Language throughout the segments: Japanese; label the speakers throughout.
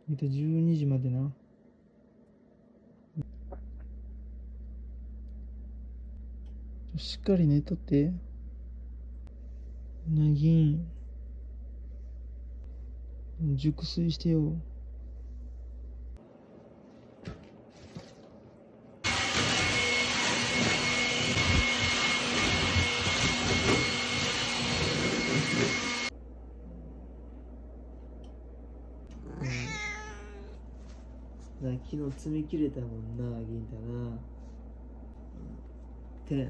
Speaker 1: 12時までな。しっかり寝とって。なぎん、熟睡してよ。昨日詰め切れたもんな、銀太な。てん。よ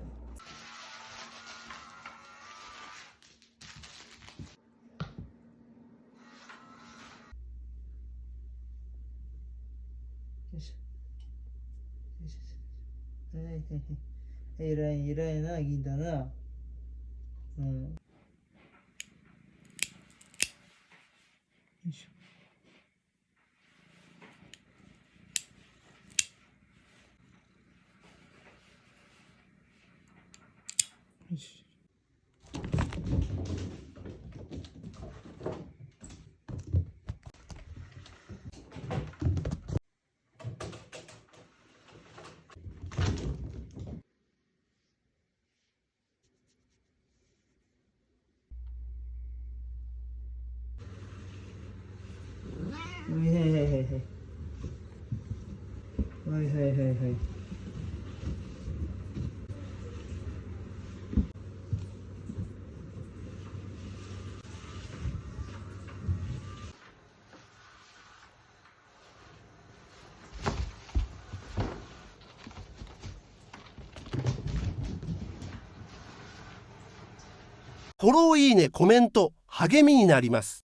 Speaker 1: し。よし。はいはいはい。偉いな、銀太な。うん。よいしょ。よし。はいはいはいはいはい。はいはいはいはい。
Speaker 2: フォロー、いいね、コメント、励みになります。